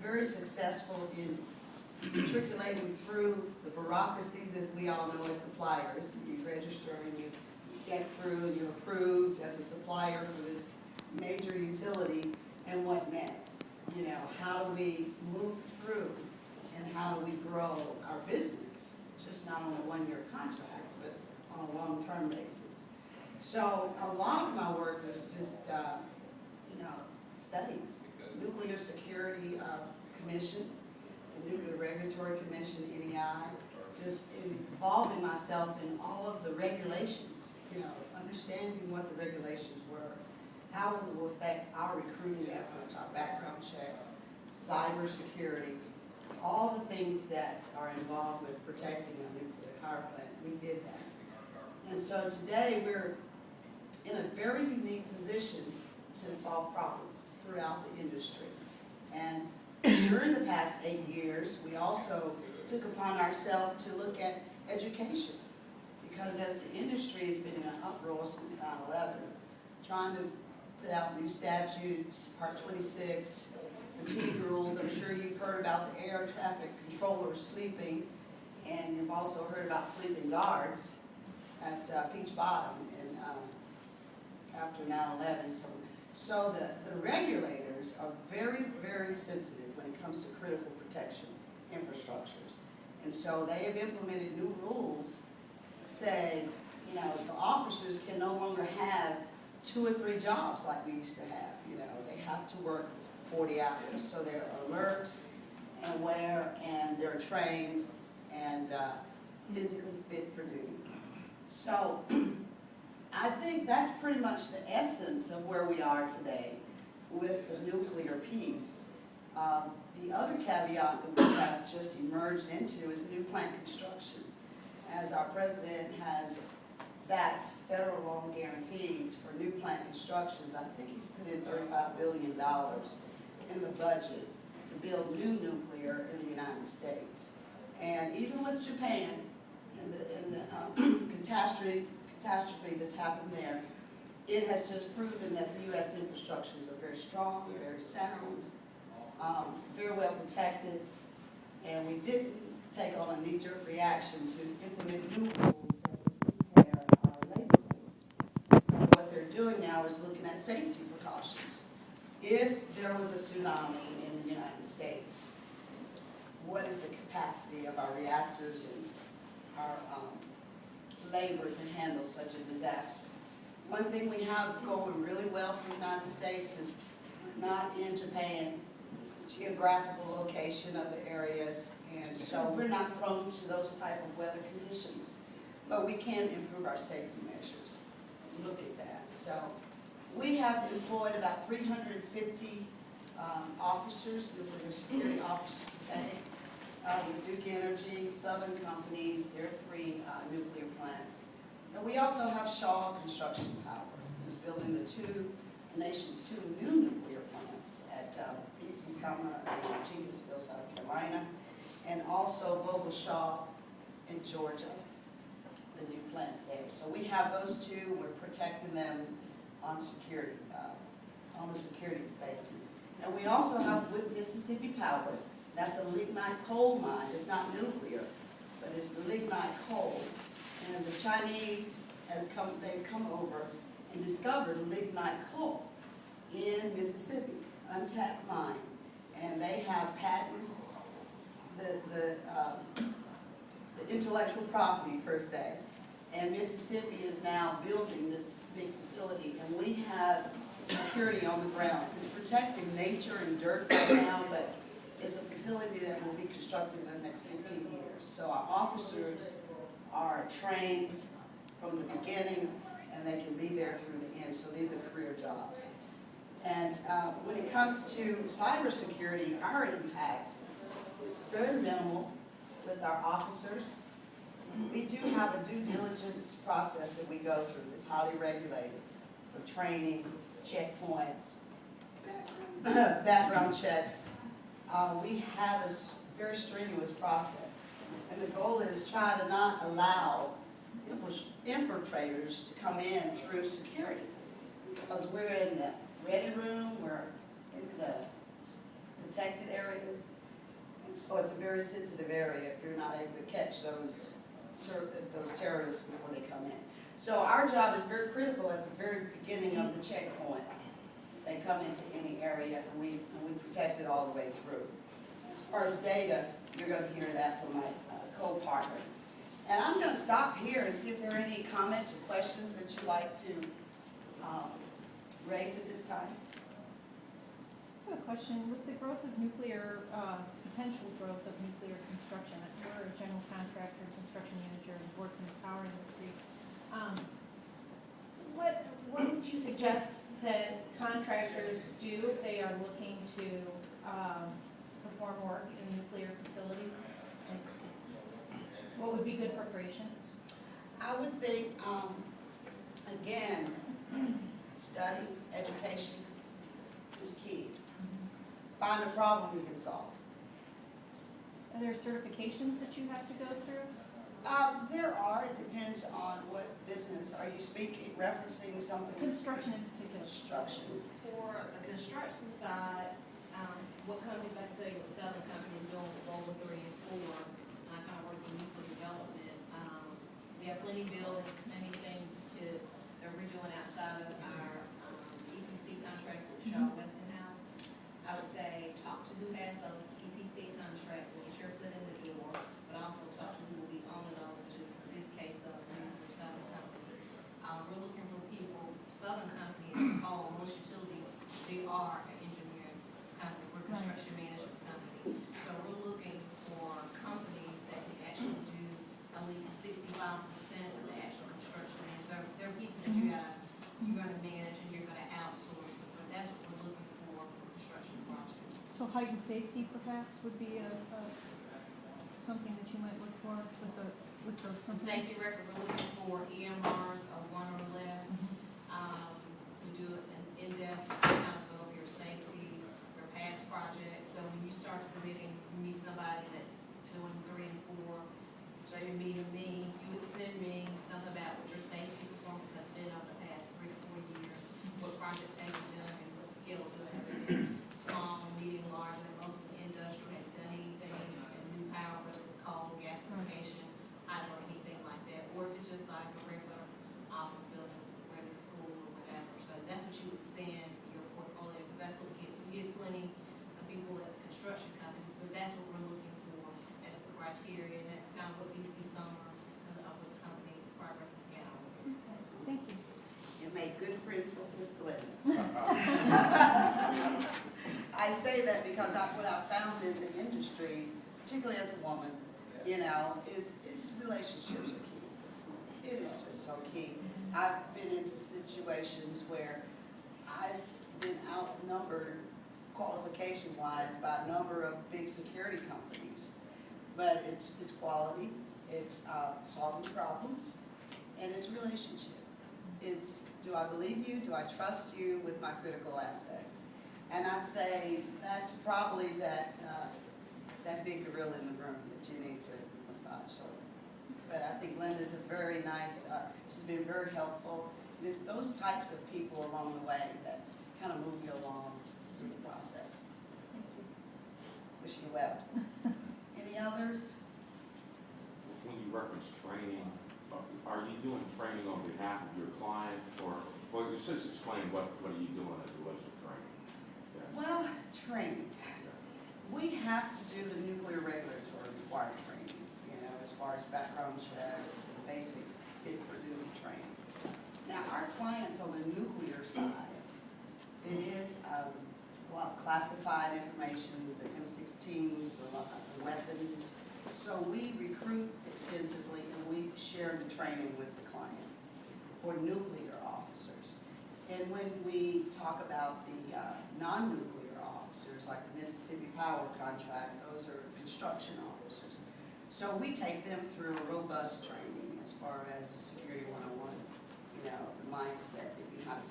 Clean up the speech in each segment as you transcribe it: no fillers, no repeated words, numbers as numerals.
very successful in matriculating through the bureaucracies, as we all know as suppliers. You register and you get through and you're approved as a supplier for this major utility, and what next? You know, how do we move through and how do we grow our business, just not on a one-year contract, but on a long-term basis. So a lot of my work was just, studying. Nuclear Security Commission, the Nuclear Regulatory Commission, NEI, just involving myself in all of the regulations, understanding what the regulations were, how it will affect our recruiting efforts, our background checks, cyber security, all the things that are involved with protecting a nuclear power plant. We did that. And so today we're in a very unique position to solve problems throughout the industry. And during the past 8 years, we also took upon ourselves to look at education, because as the industry has been in an uproar since 9/11, trying to put out new statutes, Part 26, fatigue rules. I'm sure you've heard about the air traffic controllers sleeping, and you've also heard about sleeping guards at Peach Bottom and after 9/11. So the regulators are very, very sensitive when it comes to critical protection infrastructures. And so they have implemented new rules that say, the officers can no longer have 2 or 3 jobs like we used to have. They have to work 40 hours. So they're alert and aware, and they're trained and physically fit for duty. So I think that's pretty much the essence of where we are today with the nuclear piece. The other caveat that we have just emerged into is new plant construction. As our president has backed federal loan guarantees for new plant constructions, I think he's put in $35 billion in the budget to build new nuclear in the United States. And even with Japan and the catastrophe that's happened there, it has just proven that the U.S. infrastructures are very strong, very sound, very well protected, and we didn't take on a knee-jerk reaction to implement new rules that would prepare our labor force. What they're doing now is looking at safety precautions. If there was a tsunami in the United States, what is the capacity of our reactors and our labor to handle such a disaster? One thing we have going really well for the United States is we're not in Japan. It's the geographical location of the areas, and so we're not prone to those type of weather conditions. But we can improve our safety measures. Look at that. So we have employed about 350 officers, nuclear security officers today. With Duke Energy, Southern companies, there are 3 nuclear plants. And we also have Shaw Construction Power, who's building the nation's 2 new nuclear plants at BC Summer and Jenkinsville, South Carolina, and also Vogelshaw in Georgia, the new plants there. So we have those 2. We're protecting them on security, on a security basis. And we also have with Mississippi Power. That's a lignite coal mine. It's not nuclear, but it's the lignite coal. And the Chinese they've come over and discovered lignite coal in Mississippi, untapped mine. And they have patented the intellectual property per se. And Mississippi is now building this big facility, and we have security on the ground. It's protecting nature and dirt right now, but it's a facility that will be constructed in the next 15 years. So our officers are trained from the beginning, and they can be there through the end. So these are career jobs. And when it comes to cybersecurity, our impact is very minimal with our officers. We do have a due diligence process that we go through. It's highly regulated for training, checkpoints, background checks. We have a very strenuous process. And the goal is try to not allow infiltrators to come in through security, because we're in the ready room, we're in the protected areas. And so it's a very sensitive area if you're not able to catch those terrorists before they come in. So our job is very critical at the very beginning of the checkpoint. As they come into any area, and we protect it all the way through. As far as data, you're going to hear that from my co-partner. And I'm going to stop here and see if there are any comments or questions that you'd like to raise at this time. I have a question. With the growth of nuclear, potential growth of nuclear construction, we're a general contractor, construction manager, and work in the power industry. What would you suggest that contractors do if they are looking to perform work in a nuclear facility? What would be good preparation? I would think, again, study, education is key. Find a problem you can solve. Are there certifications that you have to go through? There are. It depends on what business. Are you referencing something? Construction in particular. Construction. For the construction side, what companies, like I tell you, what Southern companies doing with Volvo 3 and 4, I kind of work in nuclear development. We have plenty of buildings, many things that we're doing outside of our EPC contract with Shaw Westinghouse. I would say talk to who has those EPC contracts and get your foot in the door, but also talk to who will be owning those, which is in this case of nuclear Southern company. We're looking for people, Southern company, most utilities, they are an engineering company, we're a construction management company. So we're looking for companies that can actually do at least 65% of the actual construction. There are pieces that you're gonna manage and you're gonna outsource, but that's what we're looking for construction projects. So height and safety perhaps would be something that you might look for with those The companies? safety record, we're looking for EMRs of 1 or less. We do an in-depth kind of go over your safety, your past projects. So when you start submitting, you meet somebody that's doing 3 and 4, so you're meeting me, you would send me something about what your safety performance has been over the past 3 to 4 years, what projects have you done, and what skill do have you been, small, medium, large, and most of the industrial have done anything in new power, whether it's coal, gasification, hydro, anything like that, or if it's just like a regular office building, whether it's school or whatever. So that's what you would send your portfolio, because that's what we get. We get plenty of people as construction companies, but that's what we're looking for as the criteria, and that's kind of what BC Summer and the other companies, Progress and Scout. Okay, thank you. You make good friends with Miss Glenda. I say that because what I've found in the industry, particularly as a woman, is relationships are key. It is just so key. I've been into situations where I've been outnumbered qualification-wise by a number of big security companies. But it's quality, it's solving problems, and it's relationship. It's, do I believe you? Do I trust you with my critical assets? And I'd say that's probably that big gorilla in the room that you need to massage. So, but I think Linda's a very nice, she's been very helpful. And it's those types of people along the way that kind of move you along through the process. Thank you. Wish you well. Any others? When you reference training, are you doing training on behalf of your client, or just explain what are you doing as it relates to training? Yeah. Well, training. We have to do the nuclear regulatory required training, as far as background check, basic fit for duty training. Now, our clients on the nuclear side, it is a lot of classified information, the M16s, the weapons. So we recruit extensively and we share the training with the client for nuclear officers. And when we talk about the non-nuclear officers, like the Mississippi Power contract, those are construction officers. So we take them through a robust training as far as Security 101, the mindset that you have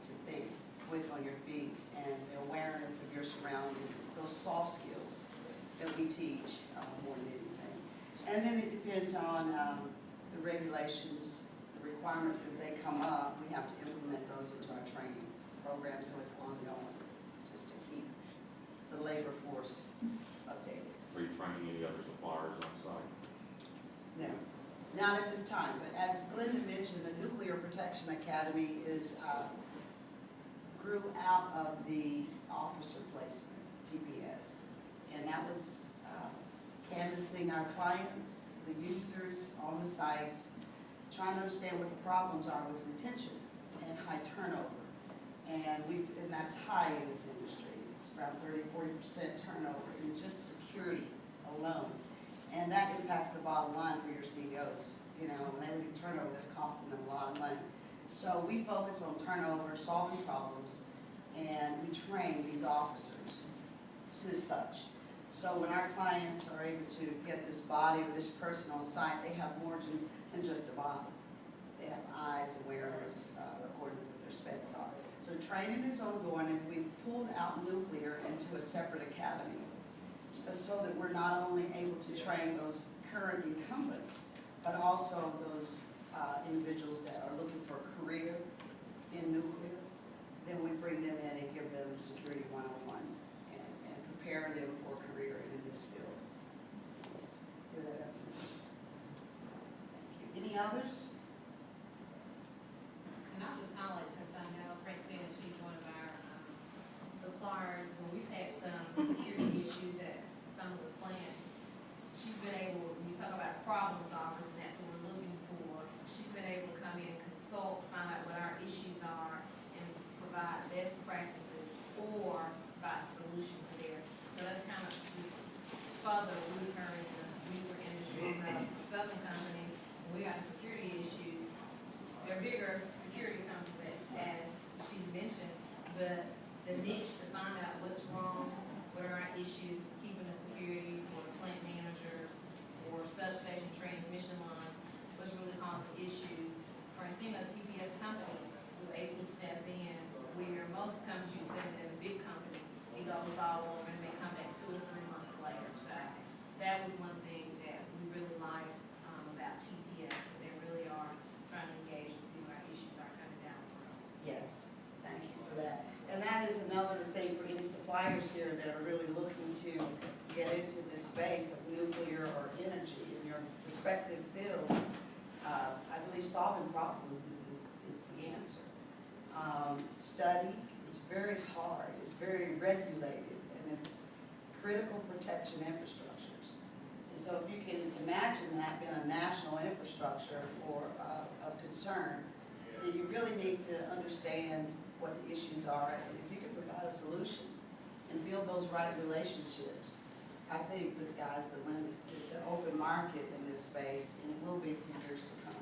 to think quick on your feet, and the awareness of your surroundings. It's those soft skills that we teach more than anything. And then it depends on the regulations, the requirements as they come up. We have to implement those into our training program, so it's ongoing, just to keep workforce updated. Are you training any other suppliers on site? No, not at this time, but as Glenda mentioned, the Nuclear Protection Academy grew out of the officer placement, TPS. And that was canvassing our clients, the users on the sites, trying to understand what the problems are with retention and high turnover. And that's high in this industry. It's around 30–40% turnover in just security alone. And that impacts the bottom line for your CEOs. You know, when they look at turnover, that's costing them a lot of money. So we focus on turnover, solving problems, and we train these officers as such. So when our clients are able to get this body or this person on site, they have more than just a body. They have eyes, awareness, according to what their specs are. So training is ongoing, and we've pulled out nuclear into a separate academy, just so that we're not only able to train those current incumbents, but also those individuals that are looking for a career in nuclear. Then we bring them in and give them security 101 and prepare them for a career in this field. Did that answer your question? Thank you. Any others? And I'll just highlight, since I know Phrantceena, she's one of our suppliers, when we've had some security issues at some of the plants, she's been able, when you talk about problem solvers, and that's what we're looking for, she's been able to come in and consult, find out what our issues are, and provide best practices or provide solutions there. So that's kind of just further with her in the nuclear industry. So for Southern Company, when we got a security issue, they're bigger security companies, as she mentioned, but the niche to find out what's wrong, what are our issues, is keeping the security for the plant managers or substation transmission lines, what's really causing issues. Phrantceena, TPS company, was able to step in where most companies, you send in a big company, it goes all over and they come back 2 or 3 months later. So that was one thing that we really liked about TPS, that they really are trying to engage and see what our issues are coming down the road. Yes, thank you for that. And that is another thing for any suppliers here that are really looking to get into this space of nuclear or energy in your respective fields. I believe solving problems is the answer. Study, it's very hard, it's very regulated, and it's critical protection infrastructures. And so if you can imagine that being a national infrastructure of concern, then you really need to understand what the issues are, and if you can provide a solution and build those right relationships, I think the sky's the limit. It's an open market in this space, and it will be for years to come.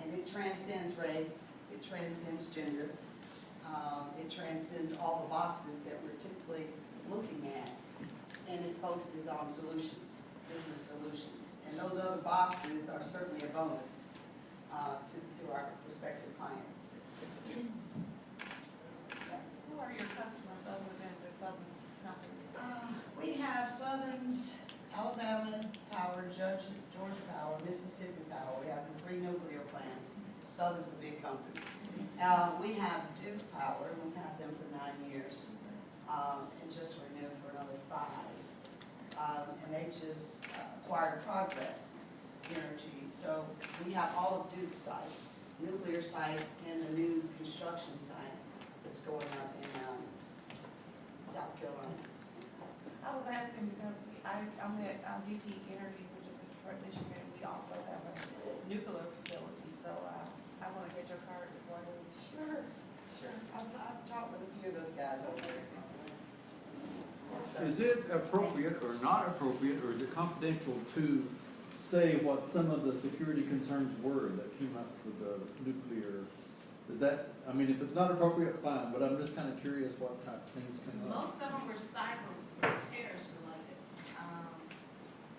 And it transcends race, it transcends gender, it transcends all the boxes that we're typically looking at, and it focuses on solutions, business solutions. And those other boxes are certainly a bonus to our prospective clients. Yes. Who are your customers other than the Southern Company? We have Southern's, Alabama Power, Georgia Power, Mississippi Power. We have the 3 nuclear plants. Southern's a big company. We have Duke Power. We've had them for 9 years, and just renewed for another 5. And they just acquired Progress Energy. So we have all of Duke's sites, nuclear sites, and the new construction site that's going up in South Carolina. I was asking because I'm at DT Energy, which is in Detroit, Michigan. We also have a nuclear facility, so I want to get your card before I leave. Sure. I've talked with a few of those guys over there. Yes, sir. Is it appropriate or not appropriate, or is it confidential to say what some of the security concerns were that came up for the nuclear? Is that, I mean, if it's not appropriate, fine, but I'm just kind of curious what type of things came up. Most of them were cyber terrorist related.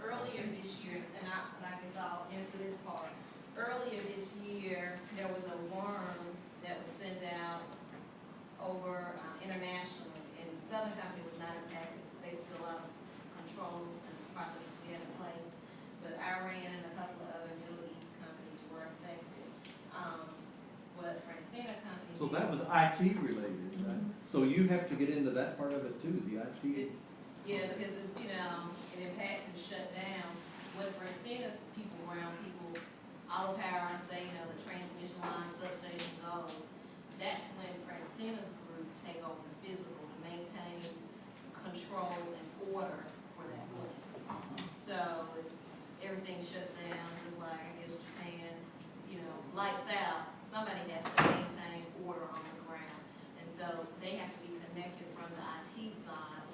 Earlier this year, and I guess I'll answer this part. Earlier this year, there was a worm that was sent out over internationally, and Southern Company was not impacted based on a lot of controls and processes we had in place. But Iran and a couple of other Middle East companies were affected. But Phrantceena Company. So that was IT related, right? So you have to get into that part of it too, the IT? Yeah, because, you know, it impacts and shut down. When Phrantceena people around people, all power, say, you know, the transmission line, substation goes, that's when Phrantceena's group take over the physical to maintain control and order for that plant. So if everything shuts down, just like, I guess, Japan, you know, lights out, somebody has to maintain order on the ground. And so they have to be connected from the IT side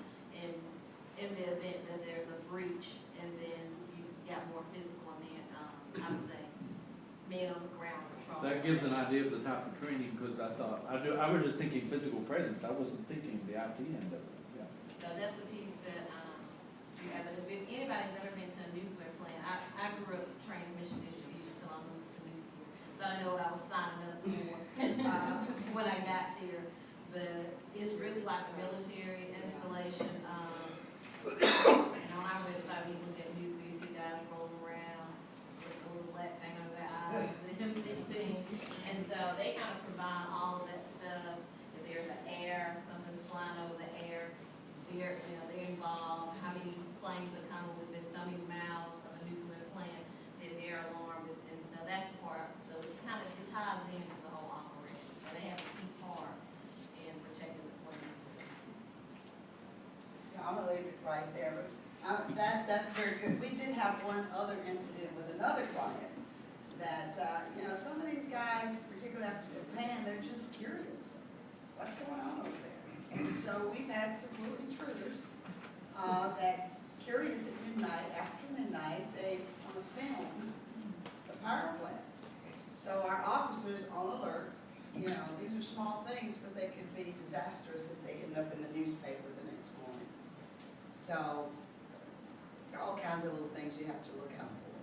in the event that there's a breach, and then you got more physical men, I would say, men on the ground patrol. That gives an idea of the type of training, because I was just thinking physical presence, I wasn't thinking the IT end of it, yeah. So that's the piece that, you have, if anybody's ever been to a nuclear plant, I grew up transmission distribution until I moved to nuclear. So I know what I was signing up for, when I got there. But it's really like a military installation, and on our website, we look at nuclear, you see guys rolling around with a little black thing over their eyes, the M16. And so they kind of provide all of that stuff. If there's an air, something's flying over the air, they're involved. How many planes are coming within so many miles of a nuclear plant, then they're alarmed. And so that's the part. So it ties into the whole operation. So they have a key part in protecting the planes. So I'm gonna leave it right there, but that's very good. We did have one other incident with another client that, some of these guys, particularly after Japan, they're just curious. What's going on over there? And so we've had some little intruders, that curious at midnight, after midnight, they want to film the power plant. So our officers on alert, these are small things, but they could be disastrous if they end up in the newspaper the next morning. So, all kinds of little things you have to look out for.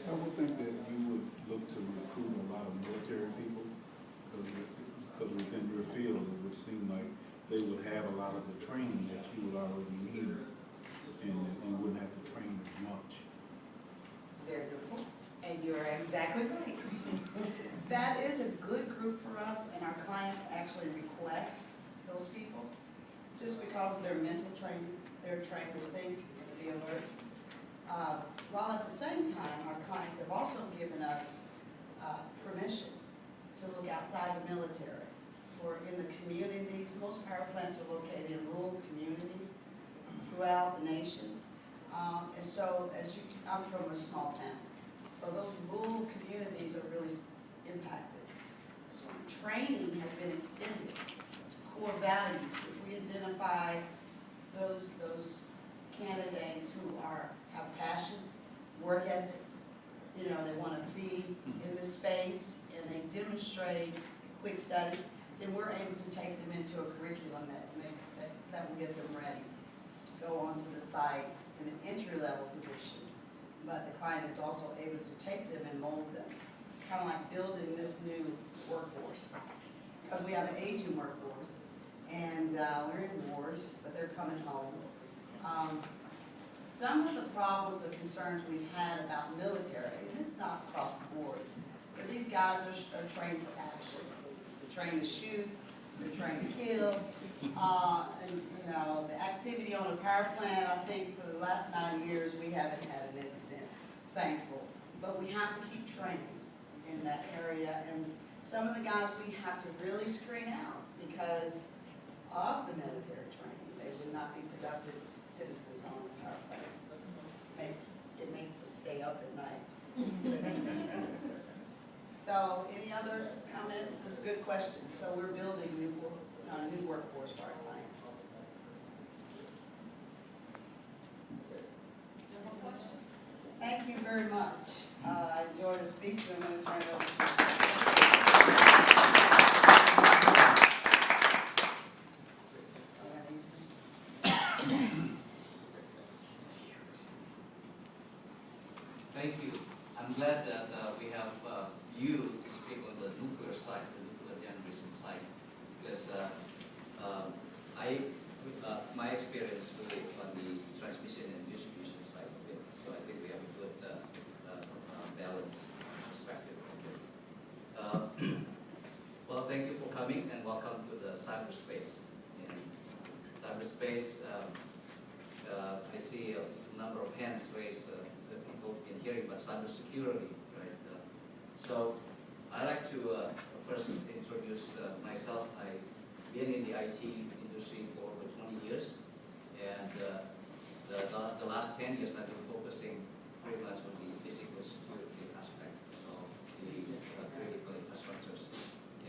I would think that you would look to recruit a lot of military people, because within your field, it would seem like they would have a lot of the training that you would already need, and you wouldn't have to train as much. Very good point. And you're exactly right. That is a good group for us, and our clients actually request those people, just because of their mental training. They're trained to think and to be alert. While at the same time, our clients have also given us permission to look outside the military or in the communities. Most power plants are located in rural communities throughout the nation. And so, I'm from a small town, so those rural communities are really impacted. So training has been extended to core values. If we identify those candidates who have passion, work ethics, they want to be in this space, and they demonstrate quick study, then we're able to take them into a curriculum that will get them ready to go onto the site in an entry-level position. But the client is also able to take them and mold them. It's kind of like building this new workforce, because we have an aging workforce, and we're in wars, but they're coming home. Some of the problems or concerns we've had about military, and it's not across the board, but these guys are trained for action. They're trained to shoot, they're trained to kill, and the activity on a power plant, I think for the last 9 years, we haven't had an incident, thankful. But we have to keep training in that area, and some of the guys we have to really screen out because of the military training. They would not be productive citizens on the power plant. It makes us stay up at night. So, any other comments? It's a good question. So we're building new workforce for our clients. Thank you very much. I enjoyed the speech, and I'm going to turn it over to Thank you. I'm glad that we have you to speak on the nuclear side, the nuclear generation side, because my experience really on the transmission and distribution side of it. So I think we have a good balanced perspective on this. Well, thank you for coming and welcome to the cyberspace. And cyberspace. I see a number of hands raised that people have been hearing about cybersecurity, right? So I'd like to first introduce myself. I've been in the IT industry for over 20 years, and the last 10 years I've been focusing pretty much on the physical security aspect of the critical infrastructures.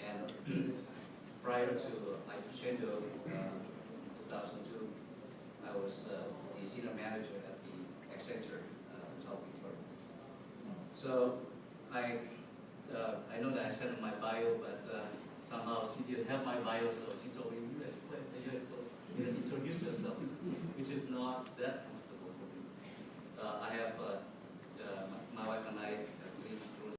And prior to Crescendo, 2002, I was the senior manager at the Accenture consulting firm. So I know that I said in my bio, but somehow she didn't have my bio, so she told me, you explain, you introduce yourself, which is not that comfortable for me. I have, my wife and I